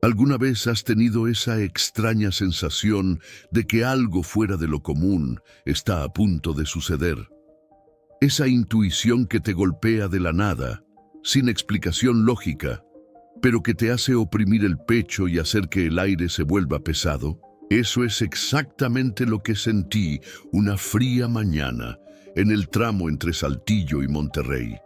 ¿Alguna vez has tenido esa extraña sensación de que algo fuera de lo común está a punto de suceder? Esa intuición que te golpea de la nada, sin explicación lógica, pero que te hace oprimir el pecho y hacer que el aire se vuelva pesado. Eso es exactamente lo que sentí una fría mañana en el tramo entre Saltillo y Monterrey.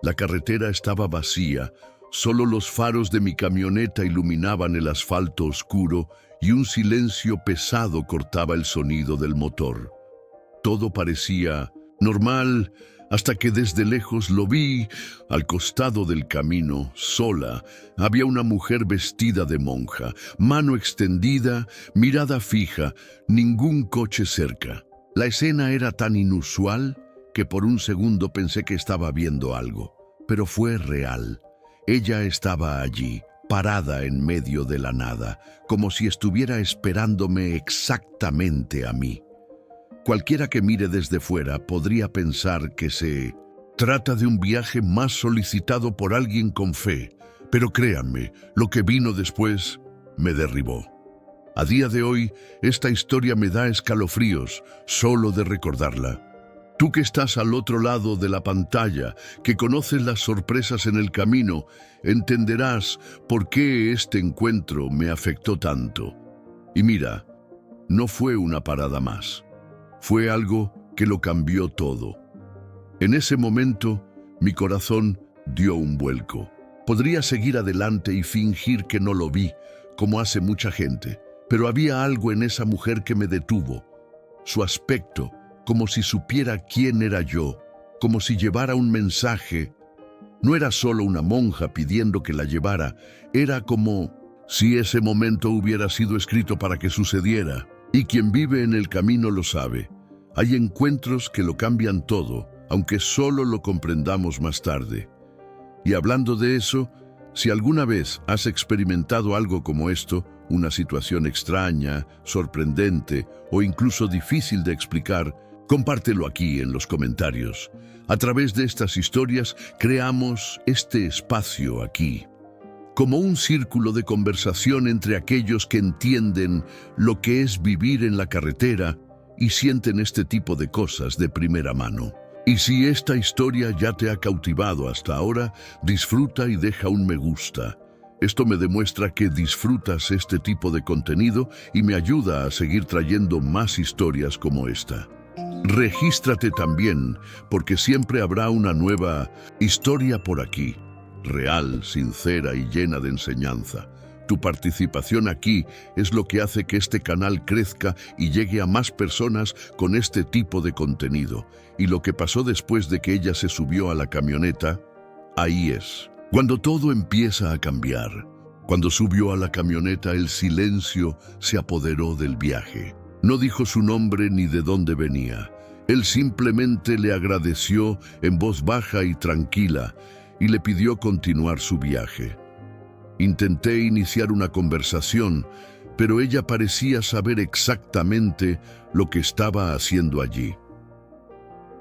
La carretera estaba vacía, solo los faros de mi camioneta iluminaban el asfalto oscuro y un silencio pesado cortaba el sonido del motor. Todo parecía normal hasta que desde lejos lo vi. Al costado del camino, sola, había una mujer vestida de monja, mano extendida, mirada fija, ningún coche cerca. La escena era tan inusual que por un segundo pensé que estaba viendo algo, pero fue real. Ella estaba allí, parada en medio de la nada, como si estuviera esperándome exactamente a mí. Cualquiera que mire desde fuera podría pensar que se trata de un viaje más solicitado por alguien con fe, pero créanme, lo que vino después me derribó. A día de hoy, esta historia me da escalofríos solo de recordarla. Tú que estás al otro lado de la pantalla, que conoces las sorpresas en el camino, entenderás por qué este encuentro me afectó tanto. Y mira, no fue una parada más. Fue algo que lo cambió todo. En ese momento, mi corazón dio un vuelco. Podría seguir adelante y fingir que no lo vi, como hace mucha gente, pero había algo en esa mujer que me detuvo. Su aspecto, como si supiera quién era yo, como si llevara un mensaje. No era solo una monja pidiendo que la llevara, era como si ese momento hubiera sido escrito para que sucediera. Y quien vive en el camino lo sabe. Hay encuentros que lo cambian todo, aunque solo lo comprendamos más tarde. Y hablando de eso, si alguna vez has experimentado algo como esto, una situación extraña, sorprendente o incluso difícil de explicar, compártelo aquí en los comentarios. A través de estas historias creamos este espacio aquí, como un círculo de conversación entre aquellos que entienden lo que es vivir en la carretera y sienten este tipo de cosas de primera mano. Y si esta historia ya te ha cautivado hasta ahora, disfruta y deja un me gusta. Esto me demuestra que disfrutas este tipo de contenido y me ayuda a seguir trayendo más historias como esta. Regístrate también, porque siempre habrá una nueva historia por aquí, real, sincera y llena de enseñanza. Tu participación aquí es lo que hace que este canal crezca y llegue a más personas con este tipo de contenido. Y lo que pasó después de que ella se subió a la camioneta, ahí es. Cuando todo empieza a cambiar. Cuando subió a la camioneta, el silencio se apoderó del viaje. No dijo su nombre ni de dónde venía. Él simplemente le agradeció en voz baja y tranquila y le pidió continuar su viaje. Intenté iniciar una conversación, pero ella parecía saber exactamente lo que estaba haciendo allí.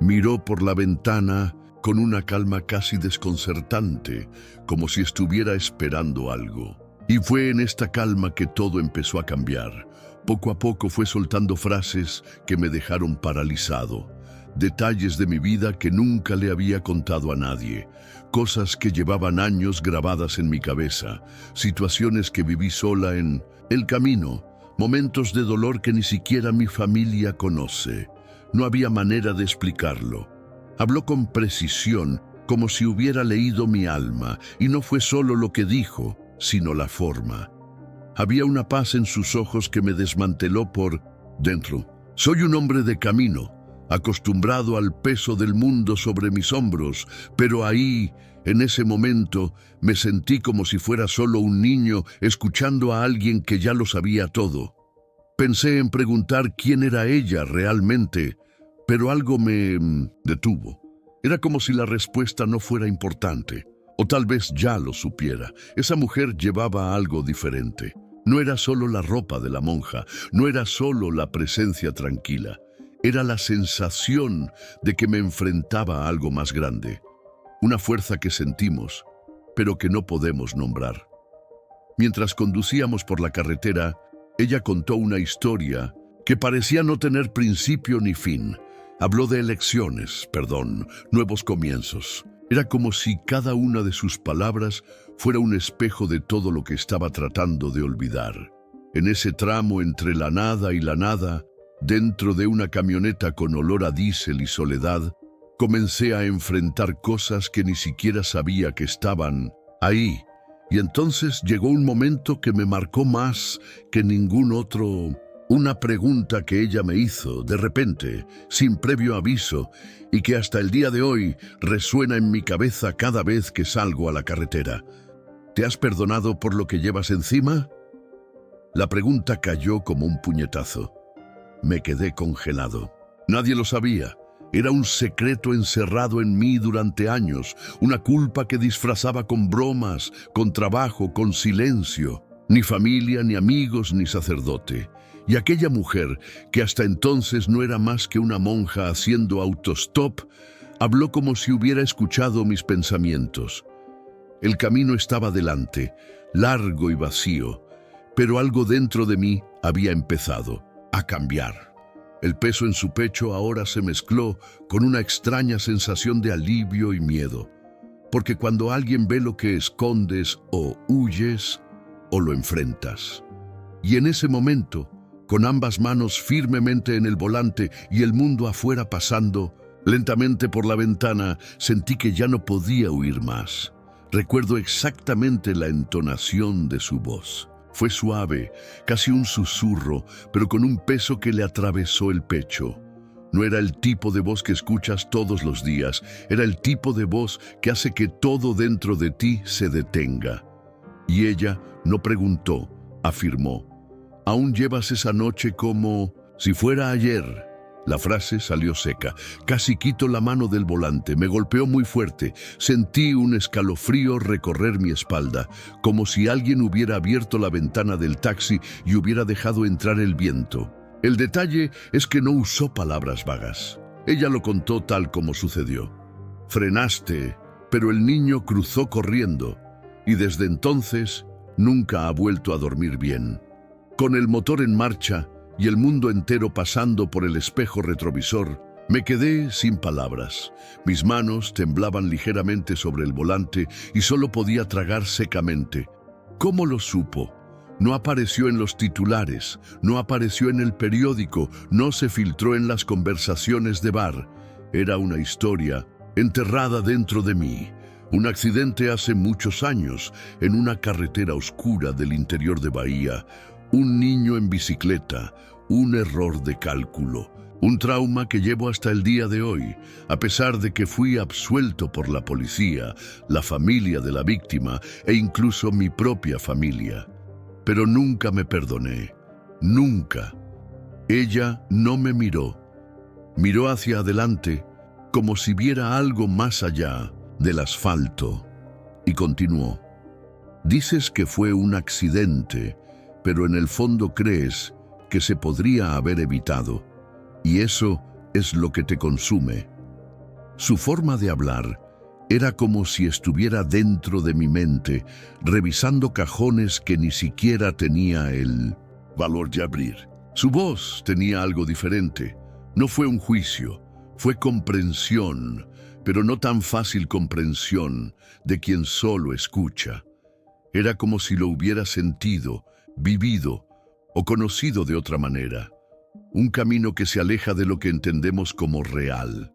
Miró por la ventana con una calma casi desconcertante, como si estuviera esperando algo. Y fue en esta calma que todo empezó a cambiar. Poco a poco fue soltando frases que me dejaron paralizado. Detalles de mi vida que nunca le había contado a nadie. Cosas que llevaban años grabadas en mi cabeza. Situaciones que viví sola en el camino. Momentos de dolor que ni siquiera mi familia conoce. No había manera de explicarlo. Habló con precisión, como si hubiera leído mi alma, y no fue solo lo que dijo, sino la forma. Había una paz en sus ojos que me desmanteló por dentro. Soy un hombre de camino, acostumbrado al peso del mundo sobre mis hombros, pero ahí, en ese momento, me sentí como si fuera solo un niño escuchando a alguien que ya lo sabía todo. Pensé en preguntar quién era ella realmente, pero algo me detuvo. Era como si la respuesta no fuera importante, o tal vez ya lo supiera. Esa mujer llevaba algo diferente. No era solo la ropa de la monja, no era solo la presencia tranquila. Era la sensación de que me enfrentaba a algo más grande. Una fuerza que sentimos, pero que no podemos nombrar. Mientras conducíamos por la carretera, ella contó una historia que parecía no tener principio ni fin. Habló de elecciones, nuevos comienzos. Era como si cada una de sus palabras fuera un espejo de todo lo que estaba tratando de olvidar. En ese tramo entre la nada y la nada, dentro de una camioneta con olor a diésel y soledad, comencé a enfrentar cosas que ni siquiera sabía que estaban ahí. Y entonces llegó un momento que me marcó más que ningún otro. Una pregunta que ella me hizo, de repente, sin previo aviso, y que hasta el día de hoy resuena en mi cabeza cada vez que salgo a la carretera. ¿Te has perdonado por lo que llevas encima? La pregunta cayó como un puñetazo. Me quedé congelado. Nadie lo sabía. Era un secreto encerrado en mí durante años, una culpa que disfrazaba con bromas, con trabajo, con silencio. Ni familia, ni amigos, ni sacerdote. Y aquella mujer, que hasta entonces no era más que una monja haciendo autostop, habló como si hubiera escuchado mis pensamientos. El camino estaba delante, largo y vacío, pero algo dentro de mí había empezado a cambiar. El peso en su pecho ahora se mezcló con una extraña sensación de alivio y miedo, porque cuando alguien ve lo que escondes, o huyes o lo enfrentas. Y en ese momento, con ambas manos firmemente en el volante y el mundo afuera pasando, lentamente por la ventana, sentí que ya no podía huir más. Recuerdo exactamente la entonación de su voz. Fue suave, casi un susurro, pero con un peso que le atravesó el pecho. No era el tipo de voz que escuchas todos los días, era el tipo de voz que hace que todo dentro de ti se detenga. Y ella no preguntó, afirmó: «Aún llevas esa noche como si fuera ayer». La frase salió seca. Casi quito la mano del volante. Me golpeó muy fuerte. Sentí un escalofrío recorrer mi espalda, como si alguien hubiera abierto la ventana del taxi y hubiera dejado entrar el viento. El detalle es que no usó palabras vagas. Ella lo contó tal como sucedió. Frenaste, pero el niño cruzó corriendo, y desde entonces nunca ha vuelto a dormir bien. Con el motor en marcha y el mundo entero pasando por el espejo retrovisor, me quedé sin palabras. Mis manos temblaban ligeramente sobre el volante y solo podía tragar secamente. ¿Cómo lo supo? No apareció en los titulares, no apareció en el periódico, no se filtró en las conversaciones de bar. Era una historia enterrada dentro de mí. Un accidente hace muchos años, en una carretera oscura del interior de Bahía. Un niño en bicicleta, un error de cálculo, un trauma que llevo hasta el día de hoy, a pesar de que fui absuelto por la policía, la familia de la víctima e incluso mi propia familia. Pero nunca me perdoné, nunca. Ella no me miró. Miró hacia adelante, como si viera algo más allá del asfalto, y continuó: «Dices que fue un accidente, pero en el fondo crees que se podría haber evitado, y eso es lo que te consume». Su forma de hablar era como si estuviera dentro de mi mente, revisando cajones que ni siquiera tenía el valor de abrir. Su voz tenía algo diferente. No fue un juicio, fue comprensión, pero no tan fácil comprensión de quien solo escucha. Era como si lo hubiera sentido, vivido o conocido de otra manera. Un camino que se aleja de lo que entendemos como real.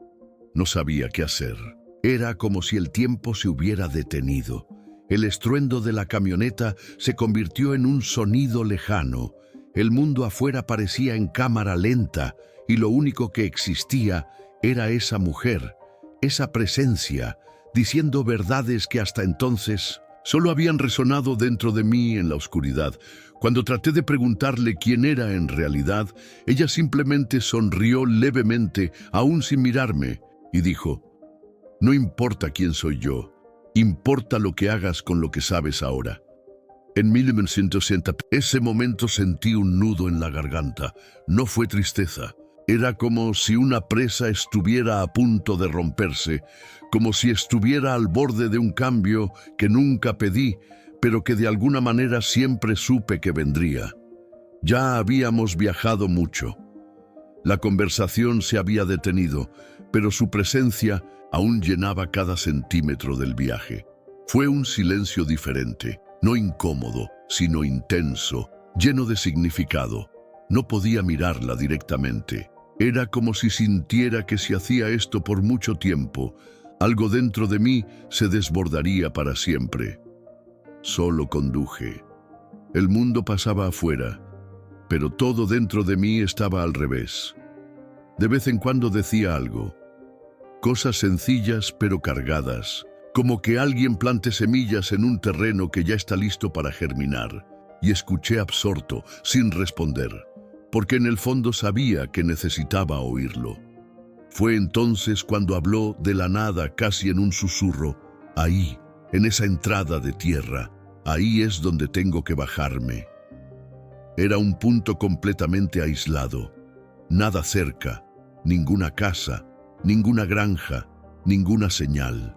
No sabía qué hacer. Era como si el tiempo se hubiera detenido. El estruendo de la camioneta se convirtió en un sonido lejano. El mundo afuera parecía en cámara lenta y lo único que existía era esa mujer, esa presencia, diciendo verdades que hasta entonces solo habían resonado dentro de mí en la oscuridad. Cuando traté de preguntarle quién era en realidad, ella simplemente sonrió levemente, aún sin mirarme, y dijo: «No importa quién soy yo, importa lo que hagas con lo que sabes ahora». En 1960, ese momento sentí un nudo en la garganta. No fue tristeza. Era como si una presa estuviera a punto de romperse, como si estuviera al borde de un cambio que nunca pedí, pero que de alguna manera siempre supe que vendría. Ya habíamos viajado mucho. La conversación se había detenido, pero su presencia aún llenaba cada centímetro del viaje. Fue un silencio diferente, no incómodo, sino intenso, lleno de significado. No podía mirarla directamente. Era como si sintiera que si hacía esto por mucho tiempo, algo dentro de mí se desbordaría para siempre. Solo conduje. El mundo pasaba afuera, pero todo dentro de mí estaba al revés. De vez en cuando decía algo. Cosas sencillas pero cargadas, como que alguien plante semillas en un terreno que ya está listo para germinar. Y escuché absorto, sin responder, porque en el fondo sabía que necesitaba oírlo. Fue entonces cuando habló de la nada, casi en un susurro. Ahí, en esa entrada de tierra, ahí es donde tengo que bajarme. Era un punto completamente aislado. Nada cerca, ninguna casa, ninguna granja, ninguna señal.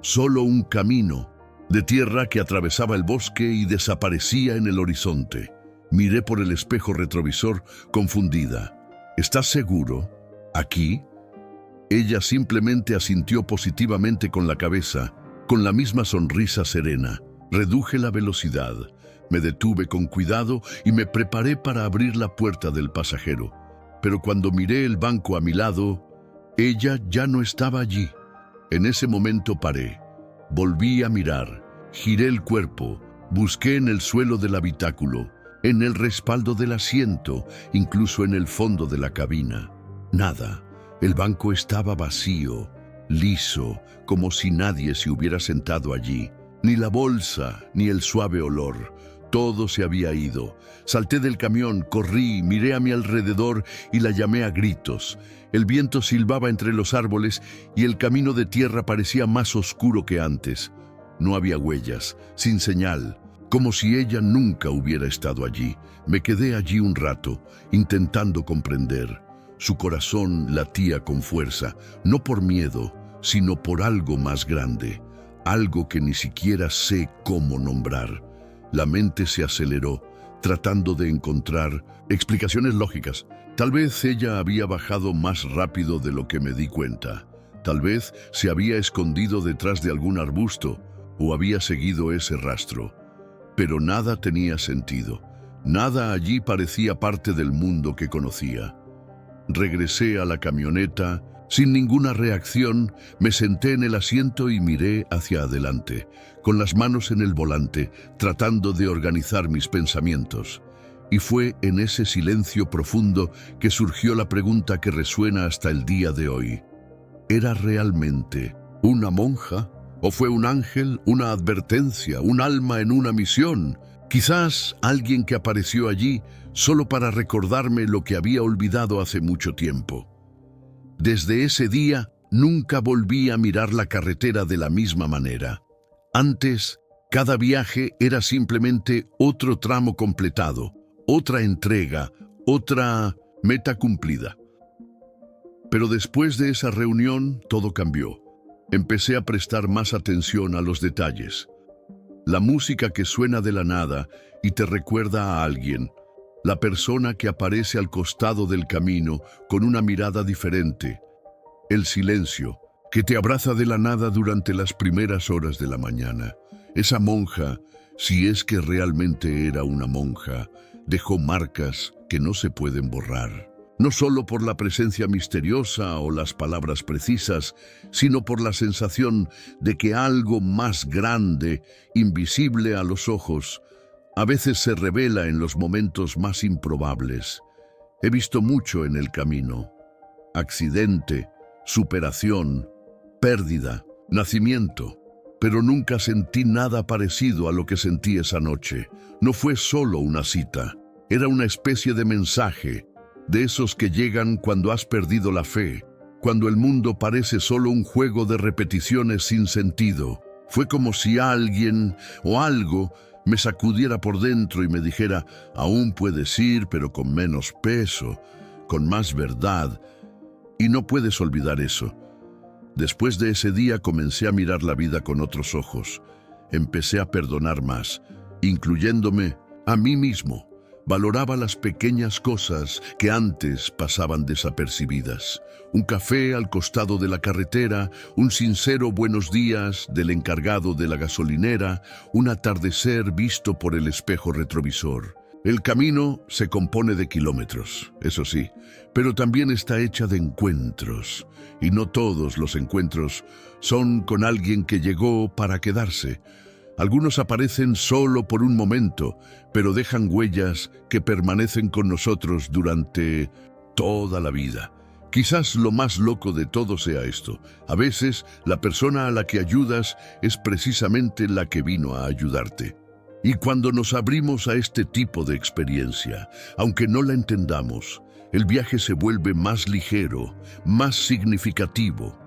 Solo un camino de tierra que atravesaba el bosque y desaparecía en el horizonte. Miré por el espejo retrovisor, confundida. ¿Estás seguro? ¿Aquí? Ella simplemente asintió positivamente con la cabeza, con la misma sonrisa serena. Reduje la velocidad, me detuve con cuidado y me preparé para abrir la puerta del pasajero. Pero cuando miré el banco a mi lado, ella ya no estaba allí. En ese momento paré, volví a mirar, giré el cuerpo, busqué en el suelo del habitáculo, en el respaldo del asiento, incluso en el fondo de la cabina. Nada. El banco estaba vacío, liso, como si nadie se hubiera sentado allí. Ni la bolsa, ni el suave olor. Todo se había ido. Salté del camión, corrí, miré a mi alrededor y la llamé a gritos. El viento silbaba entre los árboles y el camino de tierra parecía más oscuro que antes. No había huellas, sin señal, como si ella nunca hubiera estado allí. Me quedé allí un rato, intentando comprender. Su corazón latía con fuerza, no por miedo, sino por algo más grande, algo que ni siquiera sé cómo nombrar. La mente se aceleró, tratando de encontrar explicaciones lógicas. Tal vez ella había bajado más rápido de lo que me di cuenta. Tal vez se había escondido detrás de algún arbusto o había seguido ese rastro. Pero nada tenía sentido. Nada allí parecía parte del mundo que conocía. Regresé a la camioneta. Sin ninguna reacción, me senté en el asiento y miré hacia adelante, con las manos en el volante, tratando de organizar mis pensamientos. Y fue en ese silencio profundo que surgió la pregunta que resuena hasta el día de hoy. ¿Era realmente una monja? ¿O fue un ángel, una advertencia, un alma en una misión? Quizás alguien que apareció allí solo para recordarme lo que había olvidado hace mucho tiempo. Desde ese día, nunca volví a mirar la carretera de la misma manera. Antes, cada viaje era simplemente otro tramo completado, otra entrega, otra meta cumplida. Pero después de esa reunión, todo cambió. Empecé a prestar más atención a los detalles. La música que suena de la nada y te recuerda a alguien. La persona que aparece al costado del camino con una mirada diferente. El silencio que te abraza de la nada durante las primeras horas de la mañana. Esa monja, si es que realmente era una monja, dejó marcas que no se pueden borrar. No solo por la presencia misteriosa o las palabras precisas, sino por la sensación de que algo más grande, invisible a los ojos, a veces se revela en los momentos más improbables. He visto mucho en el camino. Accidente, superación, pérdida, nacimiento. Pero nunca sentí nada parecido a lo que sentí esa noche. No fue solo una cita, era una especie de mensaje, de esos que llegan cuando has perdido la fe, cuando el mundo parece solo un juego de repeticiones sin sentido. Fue como si alguien o algo me sacudiera por dentro y me dijera, aún puedes ir, pero con menos peso, con más verdad, y no puedes olvidar eso. Después de ese día comencé a mirar la vida con otros ojos. empecé a perdonar más, incluyéndome a mí mismo. Valoraba las pequeñas cosas que antes pasaban desapercibidas. Un café al costado de la carretera, un sincero buenos días del encargado de la gasolinera, un atardecer visto por el espejo retrovisor. El camino se compone de kilómetros, eso sí, pero también está hecha de encuentros. Y no todos los encuentros son con alguien que llegó para quedarse. Algunos aparecen solo por un momento, pero dejan huellas que permanecen con nosotros durante toda la vida. Quizás lo más loco de todo sea esto. A veces, la persona a la que ayudas es precisamente la que vino a ayudarte. Y cuando nos abrimos a este tipo de experiencia, aunque no la entendamos, el viaje se vuelve más ligero, más significativo.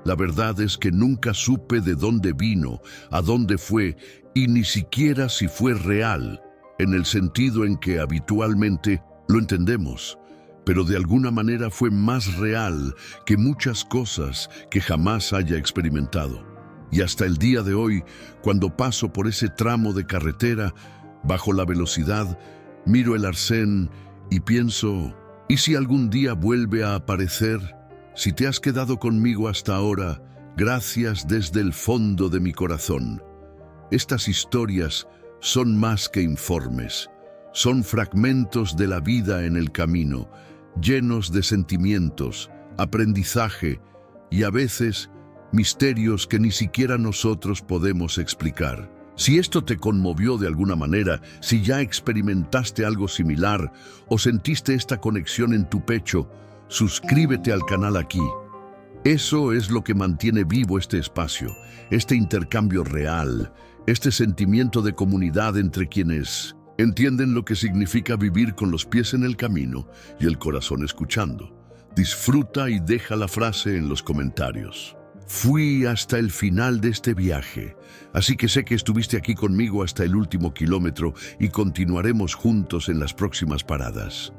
La verdad es que nunca supe de dónde vino, a dónde fue, y ni siquiera si fue real, en el sentido en que habitualmente lo entendemos, pero de alguna manera fue más real que muchas cosas que jamás haya experimentado. Y hasta el día de hoy, cuando paso por ese tramo de carretera, bajo la velocidad, miro el arcén y pienso, ¿y si algún día vuelve a aparecer? Si te has quedado conmigo hasta ahora, gracias desde el fondo de mi corazón. Estas historias son más que informes, son fragmentos de la vida en el camino, llenos de sentimientos, aprendizaje y a veces misterios que ni siquiera nosotros podemos explicar. Si esto te conmovió de alguna manera, si ya experimentaste algo similar o sentiste esta conexión en tu pecho, suscríbete al canal aquí. Eso es lo que mantiene vivo este espacio, este intercambio real, este sentimiento de comunidad entre quienes entienden lo que significa vivir con los pies en el camino y el corazón escuchando. Disfruta y deja la frase en los comentarios. Fui hasta el final de este viaje, así que sé que estuviste aquí conmigo hasta el último kilómetro y continuaremos juntos en las próximas paradas.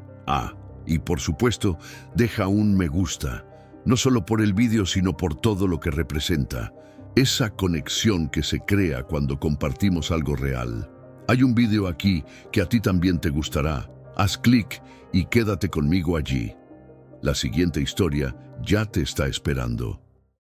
Y por supuesto, deja un me gusta, no solo por el vídeo sino por todo lo que representa, esa conexión que se crea cuando compartimos algo real. Hay un vídeo aquí que a ti también te gustará. Haz clic y quédate conmigo allí. La siguiente historia ya te está esperando.